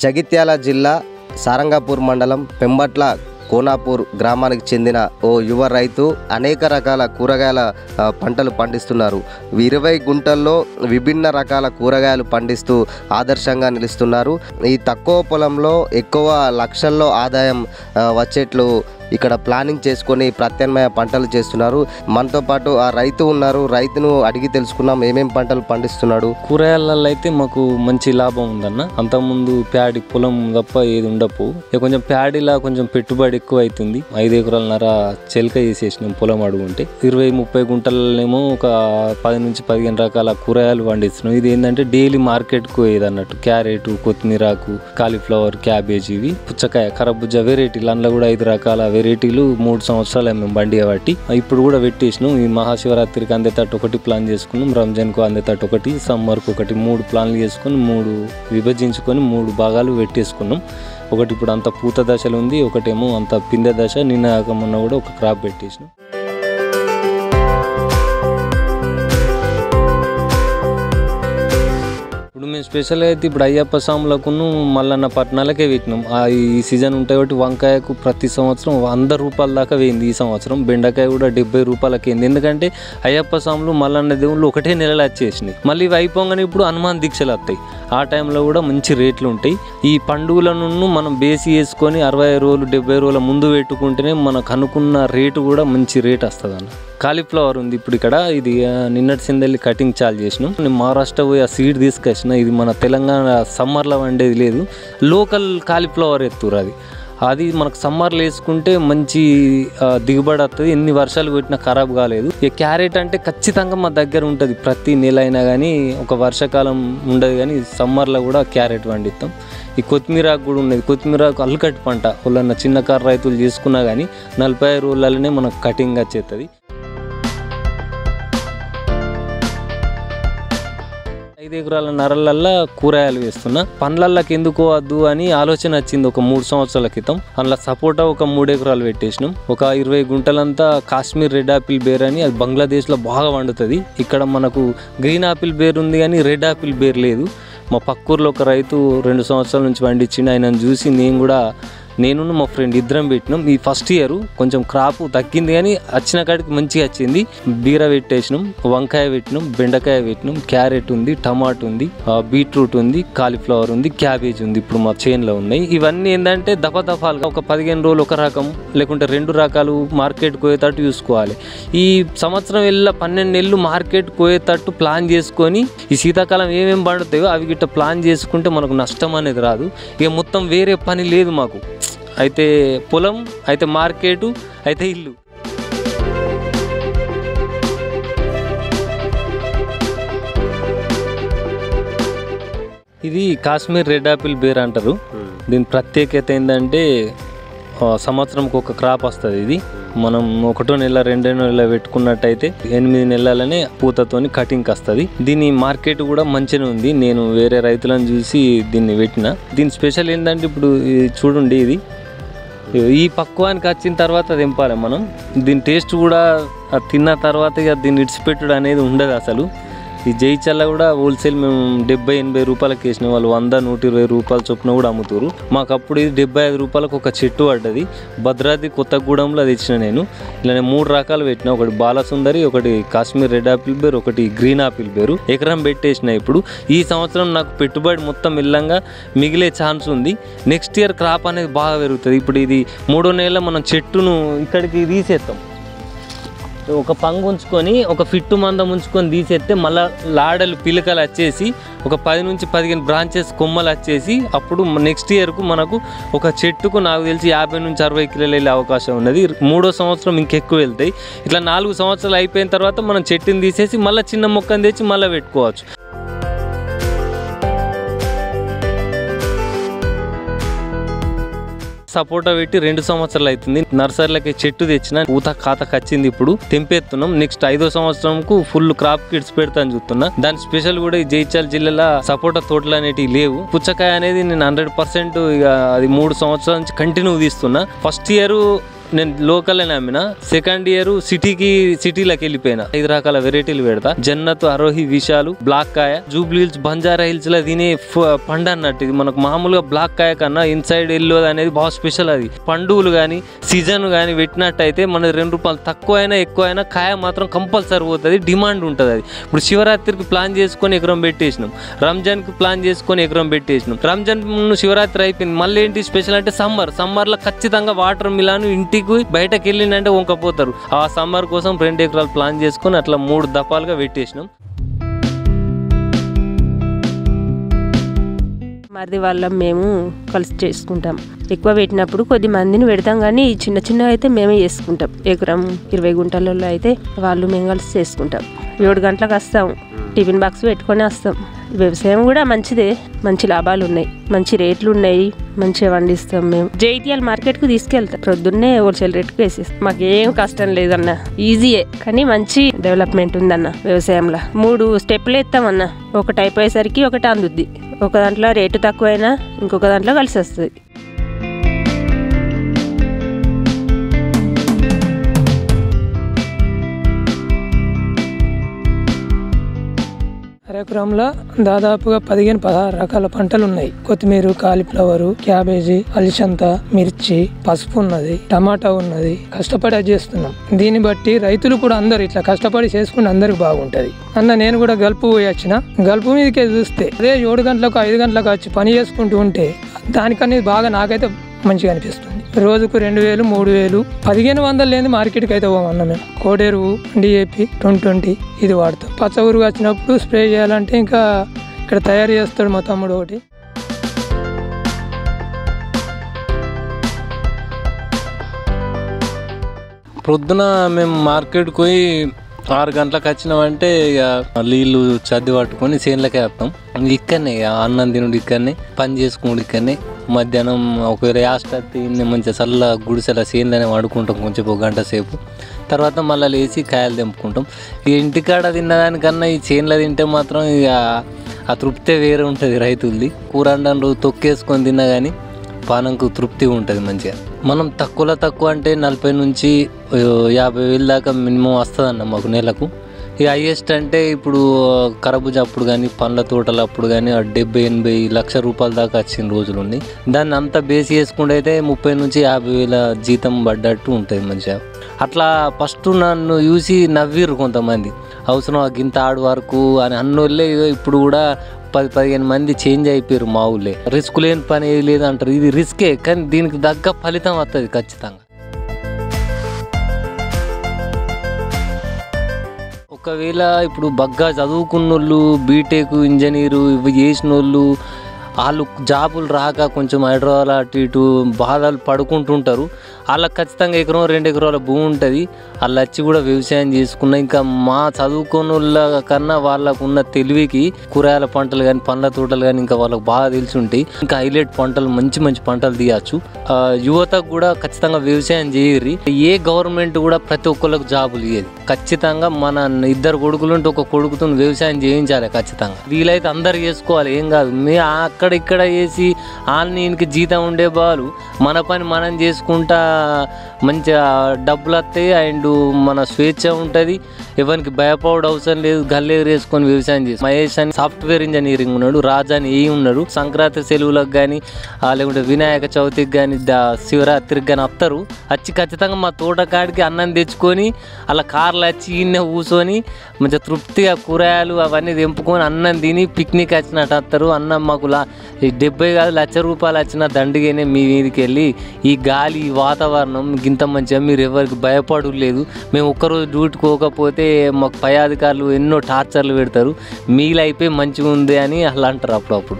జగిత్యాల జిల్లా సారంగపూర్ మండలం పెంబట్ల కోనాపూర్ గ్రామానికి చెందిన ఓ యువ రైతు అనేక రకాల కూరగాయల పంటలు పండిస్తున్నారు. 20 గుంటల్లో విభిన్న రకాల కూరగాయలు పండిస్తూ ఆదర్శంగా నిలుస్తున్నారు. ఈ తక్కువ పొలంలో ఎక్కువ లక్షల్లో ఆదాయం వచ్చేట్లు ఇక్కడ ప్లానింగ్ చేసుకొని ప్రత్యామ్నాయ పంటలు చేస్తున్నారు. మనతో పాటు ఆ రైతు ఉన్నారు. రైతును అడిగి తెలుసుకున్నాం ఏమేం పంటలు పండిస్తున్నాడు. కూరగాయలలో అయితే మాకు మంచి లాభం ఉందన్న. అంతకుముందు ప్యాడీ పొలం తప్ప ఏది ఉండపు. కొంచెం ప్యాడీలా కొంచెం పెట్టుబడి ఎక్కువ అవుతుంది. 5 ఎకరాలన్నర చెలక చేసేసినాం పొలం అడుగుంటే. 20-30 గుంటలనేమో ఒక 10 నుంచి 15 రకాల కూరగాయలు పండిస్తున్నాం. ఇది ఏంటంటే డైలీ మార్కెట్కు పోయేది అన్నట్టు. క్యారెట్, కొత్తిమీరాకు, కాలీఫ్లవర్, క్యాబేజ్, ఇవి పుచ్చకాయ, కరబుజ్జ వెరైటీలు. అందులో కూడా 5 రకాల వెరైటీలు 3 సంవత్సరాలు మేము బండి కాబట్టి ఇప్పుడు కూడా పెట్టేసినాం. ఈ మహాశివరాత్రికి అందేటట్టు ఒకటి ప్లాన్ చేసుకున్నాం, రంజాన్కు అందేటట్టు ఒకటి, సమ్మర్కు ఒకటి, 3 ప్లాన్లు చేసుకుని 3 విభజించుకొని 3 భాగాలు పెట్టేసుకున్నాం. ఒకటి ఇప్పుడు అంత పూత దశలు ఉంది, ఒకటేమో అంత పిందె దశ. నిన్న మొన్న కూడా ఒక క్రాప్ పెట్టేసినాం. ఇప్పుడు మేము స్పెషల్గా అయితే ఇప్పుడు అయ్యప్ప స్వాములకును మల్లన్న పట్టణాలకే పెట్టినాం. ఈ సీజన్ ఉంటాయి కాబట్టి వంకాయకు ప్రతి సంవత్సరం 100 రూపాయల దాకా వేయింది. ఈ సంవత్సరం బెండకాయ కూడా 70 రూపాయలకి అయింది. ఎందుకంటే అయ్యప్ప స్వాములు మల్లన్న దేవుళ్ళు ఒకటే నెలలో వచ్చేసినాయి. మళ్ళీ ఇవి అయిపోగానే ఇప్పుడు హనుమాన్ దీక్షలు వస్తాయి. ఆ టైంలో కూడా మంచి రేట్లు ఉంటాయి. ఈ పండుగలను మనం బేసి వేసుకొని 60 రోజులు 70 రోజుల ముందు పెట్టుకుంటేనే మనకు అనుకున్న రేటు కూడా మంచి రేట్ వస్తుంది అన్న. కాలీఫ్లవర్ ఉంది ఇప్పుడు ఇక్కడ. ఇది నిన్నటి సిందెల్లి కటింగ్ చాలు చేసినాం. నేను మహారాష్ట్ర పోయి ఆ సీడ్ తీసుకొచ్చిన. ఇది మన తెలంగాణ సమ్మర్లో వండేది లేదు. లోకల్ కాలీఫ్లవర్ ఎత్తురు అది మనకు సమ్మర్లో వేసుకుంటే మంచి దిగుబడి వస్తుంది. ఎన్ని వర్షాలు పెట్టినా ఖరాబ్ కాలేదు. ఈ క్యారెట్ అంటే ఖచ్చితంగా మా దగ్గర ఉంటుంది. ప్రతి నెల అయినా కానీ ఒక వర్షాకాలం ఉండదు కానీ సమ్మర్లో కూడా క్యారెట్ పండిస్తాం. ఈ కొత్తిమీరాకు కూడా ఉన్నది. కొత్తిమీరాకు అల్లుకట్టి పంట వాళ్ళన్న చిన్నకారు రైతులు చేసుకున్నా కానీ 45 రోజులలోనే మనకు కటింగ్ వచ్చేస్తుంది. 5 ఎకరాల నరలల్లో కూరగాయలు వేస్తున్నా. పండ్లకి ఎందుకు వద్దు అని ఆలోచన వచ్చింది ఒక 3 సంవత్సరాల క్రితం. అందులో సపోటా ఒక 3 ఎకరాలు పెట్టేసినాం. ఒక 20 గుంటలంతా కాశ్మీర్ రెడ్ ఆపిల్ బేర్ అని, అది బంగ్లాదేశ్లో బాగా వండుతుంది. ఇక్కడ మనకు గ్రీన్ ఆపిల్ బేర్ ఉంది కానీ రెడ్ ఆపిల్ బేర్ లేదు. మా పక్కూర్లో ఒక రైతు 2 సంవత్సరాల నుంచి పండించిండు. ఆయనను చూసి నేను మా ఫ్రెండ్ ఇద్దరం పెట్టినాం. ఈ ఫస్ట్ ఇయర్ కొంచెం క్రాప్ తగ్గింది కానీ వచ్చిన కాడికి మంచిగా వచ్చింది. బీర పెట్టేసినాం, వంకాయ పెట్టినాం, బెండకాయ పెట్టినాం, క్యారెట్ ఉంది, టమాటో ఉంది, బీట్రూట్ ఉంది, కాలీఫ్లవర్ ఉంది, క్యాబేజ్ ఉంది. ఇప్పుడు మా చేన్లో ఉన్నాయి. ఇవన్నీ ఏంటంటే దఫాలుగా ఒక 15 రోజులు ఒక రకం లేకుంటే 2 రకాలు మార్కెట్ పోయేటట్టు చూసుకోవాలి. ఈ సంవత్సరం 12 నెలలు మార్కెట్ పోయేటట్టు ప్లాన్ చేసుకొని ఈ శీతాకాలం ఏమేమి పండుతాయో అవి గిట్ట ప్లాన్ చేసుకుంటే మనకు నష్టం అనేది రాదు. ఇక మొత్తం వేరే పని లేదు మాకు. అయితే పొలం, అయితే మార్కెటు, అయితే ఇల్లు. ఇది కాశ్మీర్ రెడ్ ఆపిల్ బేర్ అంటారు. దీని ప్రత్యేకత ఏంటంటే సంవత్సరంకి ఒక క్రాప్ వస్తుంది. ఇది మనం 1 నెల 2 నెలలు పెట్టుకున్నట్టయితే 8 నెలలనే పూతతోని కటింగ్కి వస్తుంది. దీని మార్కెట్ కూడా మంచిగా ఉంది. నేను వేరే రైతులను చూసి దీన్ని పెట్టిన. దీని స్పెషల్ ఏంటంటే ఇప్పుడు చూడండి, ఇది ఈ పక్వానికి వచ్చిన తర్వాత తెంపాలి మనం. దీని టేస్ట్ కూడా తిన్న తర్వాత ఇక దీన్ని ఇడిచిపెట్టుడు అనేది ఉండదు అసలు. ఈ జైచల్ల కూడా హోల్సేల్ మేము 70-80 రూపాయలకి వేసిన. వాళ్ళు 100-120 రూపాయల చొప్పున కూడా అమ్ముతారు. మాకు అప్పుడు ఇది 75 రూపాయలకు ఒక చెట్టు పడ్డది. భద్రాద్రి కొత్తగూడెంలో అది ఇచ్చిన నేను. ఇలా 3 రకాలు పెట్టిన. ఒకటి బాలసుందరి, ఒకటి కాశ్మీర్ రెడ్ ఆపిల్ బేర్, ఒకటి గ్రీన్ ఆపిల్ బేరు. ఎకరం పెట్టేసిన. ఇప్పుడు ఈ సంవత్సరం నాకు పెట్టుబడి మొత్తం మెల్లంగా మిగిలే ఛాన్స్ ఉంది. నెక్స్ట్ ఇయర్ క్రాప్ అనేది బాగా పెరుగుతుంది. ఇప్పుడు ఇది 3వ నెల మనం చెట్టును ఇక్కడికి తీసేస్తాం. ఒక పంగు ఉంచుకొని ఒక ఫిట్టు మందం ఉంచుకొని తీసేస్తే మళ్ళీ లాడలు పిలకలు వచ్చేసి ఒక 10 నుంచి 15 బ్రాంచెస్ కొమ్మలు వచ్చేసి అప్పుడు నెక్స్ట్ ఇయర్కు మనకు ఒక చెట్టుకు నాకు తెలిసి 50 నుంచి 60 కిలోలు వెళ్ళే అవకాశం ఉన్నది. 3వ సంవత్సరం ఇంకెక్కువ వెళ్తాయి. ఇట్లా 4 సంవత్సరాలు అయిపోయిన తర్వాత మనం చెట్టుని తీసేసి మళ్ళీ చిన్న మొక్కను తెచ్చి మళ్ళీ పెట్టుకోవచ్చు. సపోటా పెట్టి 2 సంవత్సరాలు అవుతుంది. నర్సరీలకి చెట్టు తెచ్చిన, పూత ఖాతాకి వచ్చింది. ఇప్పుడు తెంపేస్తున్నాం. నెక్స్ట్ 5వ సంవత్సరంకు ఫుల్ క్రాప్ కిడ్స్ పెడతాను చూస్తున్నా. దాని స్పెషల్ కూడా ఈ జైత్యాల జిల్లాలో సపోటా తోటలు అనేటివి లేవు. పుచ్చకాయ అనేది నేను 100% ఇక అది 3 సంవత్సరాల నుంచి కంటిన్యూ తీస్తున్నా. ఫస్ట్ ఇయర్ నేను లోకల్లోనే అమ్మిన. సెకండ్ ఇయర్ సిటీలోకి వెళ్ళిపోయినా. 5 రకాల వెరైటీలు పెడతా. జన్నత్, అరోహి, విశాలు, బ్లాక్ కాయ, జూబ్లీ హిల్స్, బంజారా హిల్స్ లో తినే పండు అన్నట్టు. ఇది మనకు మామూలుగా బ్లాక్ కాయ కన్నా ఇన్సైడ్ ఎల్లో అనేది బాగా స్పెషల్. అది పండుగలు కానీ సీజన్ కానీ పెట్టినట్టయితే మన 2 రూపాయలు తక్కువ అయినా ఎక్కువ అయినా కాయ మాత్రం కంపల్సరీ పోతుంది. డిమాండ్ ఉంటుంది. అది ఇప్పుడు శివరాత్రికి ప్లాన్ చేసుకొని ఎకరం పెట్టేసినాం, రంజాన్కి ప్లాన్ చేసుకొని ఎకరం పెట్టేసినాం. రంజాన్ శివరాత్రి అయిపోయింది. మళ్ళీ ఏంటి స్పెషల్ అంటే సమ్మర్లో ఖచ్చితంగా వాటర్ మిలాన్ ఇంటికి బయటకు వెళ్ళిందంటే వంకపోతారు. ఆ సమ్మర్ కోసం 2 ఎకరాలు ప్లాన్ చేసుకొని అట్లా 3 దఫాలుగా పెట్టేసినాం. మరిది వాళ్ళం మేము కలిసి చేసుకుంటాం. ఎక్కువ పెట్టినప్పుడు కొద్ది మందిని పెడతాం, కానీ చిన్న చిన్న అయితే మేమే చేసుకుంటాం. ఎకరం 20 గుంటలలో అయితే వాళ్ళు మేము కలిసి చేసుకుంటాం. 7 గంటలకు వస్తాం, టిఫిన్ బాక్స్ పెట్టుకొని వస్తాం. వ్యవసాయం కూడా మంచిదే, మంచి లాభాలు ఉన్నాయి, మంచి రేట్లు ఉన్నాయి, మంచిగా పండిస్తాం. మేము జైత్యాల మార్కెట్కు తీసుకెళ్తాం. ప్రొద్దున్నే హోల్సేల్ రేట్కి వేసేస్తాం. మాకేం కష్టం లేదన్న, ఈజీయే, కానీ మంచి డెవలప్మెంట్ ఉందన్న వ్యవసాయంలో. 3 స్టెప్లు ఎత్తామన్న. ఒకటి అయిపోయేసరికి ఒకటి అందుద్ది. ఒక దాంట్లో రేటు తక్కువైనా ఇంకొక దాంట్లో కలిసి వస్తుంది. ఎకరంలో దాదాపుగా 15-16 రకాల పంటలు ఉన్నాయి. కొత్తిమీర, కాలీఫ్లవరు, క్యాబేజీ, అలిసంత, మిర్చి, పసుపు ఉన్నది, టమాటా ఉన్నది. కష్టపడి అది చేస్తున్నాం. దీన్ని బట్టి రైతులు కూడా అందరు ఇట్లా కష్టపడి చేసుకుంటే అందరికి బాగుంటది అన్న. నేను కూడా గల్పు పోయి వచ్చిన. గల్పు మీదకే చూస్తే అదే 7 గంటలకు 5 గంటలకు వచ్చి పని చేసుకుంటూ ఉంటే దానికనేది బాగా నాకైతే మంచిగా అనిపిస్తుంది. రోజుకు 2000, 3000, 1500 లేని మార్కెట్కి అయితే పోమన్నా. మేము కోడెరువు, DAP 2020 ఇది వాడతాం. పచ్చ ఊరుగా వచ్చినప్పుడు స్ప్రే చేయాలంటే ఇంకా ఇక్కడ తయారు చేస్తాడు మా తమ్ముడు ఒకటి. ప్రొద్దున మేము మార్కెట్కి పోయి 6 గంటలకు వచ్చినామంటే ఇక నీళ్ళు చద్ది పట్టుకొని చేనులకే వస్తాం. ఇక్కడనే అన్నం తినుడు ఇక్కడనే, పని చేసుకున్నాడు ఇక్కడనే. మధ్యాహ్నం ఒకవేళ యాస్టత్తి మంచిగా చల్ల గుడిసెల చేనులనే వాడుకుంటాం కొంచెం 1 గంట సేపు. తర్వాత మళ్ళీ లేచి కాయలు తెంపుకుంటాం. ఇక ఇంటికాడ తిన్నదానికన్నా ఈ చేనులో తింటే మాత్రం ఇక ఆ తృప్తే వేరే ఉంటుంది రైతులది. కూర అండలు తొక్కేసుకొని తిన్నా కానీ పానంకు తృప్తి ఉంటుంది మంచిగా. మనం తక్కువ అంటే 40 నుంచి 50,000 దాకా మినిమం వస్తుందన్న మాకు నెలకు. ఇక హైయెస్ట్ అంటే ఇప్పుడు కరబూజ అప్పుడు కానీ పండ్ల తోటలు అప్పుడు కానీ 70-80 లక్ష రూపాయల దాకా వచ్చిన రోజులు ఉన్నాయి. దాన్ని అంతా బేసి చేసుకుంటే అయితే 30 నుంచి 50,000 జీతం పడ్డట్టు ఉంటుంది మంచిగా. అట్లా ఫస్ట్ నన్ను చూసి నవ్విర్రు కొంతమంది, అవసరం గింత ఆడు వరకు అని అన్నోళ్ళే. ఇప్పుడు కూడా 10-15 మంది చేంజ్ అయిపోయారు మా ఊళ్ళే. రిస్క్ లేని పని ఏది లేదు అంటారు. ఇది రిస్కే, కానీ దీనికి తగ్గ ఫలితం వస్తుంది ఖచ్చితంగా. ఒకవేళ ఇప్పుడు బగ్గా చదువుకున్నోళ్ళు, బీటెక్, ఇంజనీరు ఇవి చేసిన వాళ్ళు, వాళ్ళు జాబులు రాక కొంచెం హైదరాబాద్ అటు ఇటు బాధలు పడుకుంటుంటారు. వాళ్ళకి ఖచ్చితంగా 1-2 ఎకరాల భూమి ఉంటుంది. వాళ్ళు వచ్చి కూడా వ్యవసాయం చేసుకున్న ఇంకా మా చదువుకున్న వాళ్ళ కన్నా వాళ్ళకు ఉన్న తెలివికి కూరగాయల పంటలు కానీ పండ్ల తోటలు కానీ ఇంకా వాళ్ళకి బాగా తెలిసి ఉంటాయి. ఇంకా హైలైట్ పంటలు, మంచి పంటలు తీయచ్చు. యువతకు కూడా ఖచ్చితంగా వ్యవసాయం చేయరు. ఏ గవర్నమెంట్ కూడా ప్రతి ఒక్కళ్ళకి జాబులు ఇయ్యేది. ఖచ్చితంగా మన 2 కొడుకులు ఉంటే ఒక కొడుకుతో వ్యవసాయం చేయించాలి ఖచ్చితంగా. వీలైతే అందరు చేసుకోవాలి, ఏం కాదు. అక్కడ ఇక్కడ చేసి ఆన్లైన్కి జీతం ఉండే బాలు మన పని మనం చేసుకుంటా మంచిగా డబ్బులు వస్తాయి. అండ్ మన స్వేచ్ఛ ఉంటుంది, ఎవరికి భయపడ అవసరం లేదు. గల్లేరు వేసుకొని వ్యవసాయం చేసి మహేష్ అని సాఫ్ట్వేర్ ఇంజనీరింగ్ ఉన్నాడు, రాజా అని ఉన్నాడు. సంక్రాంతి సెలవులకు కానీ లేకుంటే వినాయక చవితికి కానీ శివరాత్రికి కానీ వస్తారు. వచ్చి ఖచ్చితంగా మా తోటకాడికి అన్నం తెచ్చుకొని అలా కార్లు వచ్చి ఈయన కూర్చొని మంచిగా తృప్తిగా కూరగాయలు అవన్నీ తెంపుకొని అన్నం తిని పిక్నిక్ వచ్చినట్టు వస్తారు. అన్నం మాకు 70 కాదు లక్ష రూపాయలు వచ్చిన దండిగానే మీ మీదకి వెళ్ళి ఈ గాలి, ఈ వాతావరణం ఇంత మంచిగా మీరు ఎవరికి భయపడు లేదు. మేము ఒక్కరోజు డ్యూటీకి పోకపోతే మాకు పై అధికారులు ఎన్నో టార్చర్లు పెడతారు. మీలో అయిపోయి మంచిగా ఉంది అని అలా అంటారు అప్పుడప్పుడు.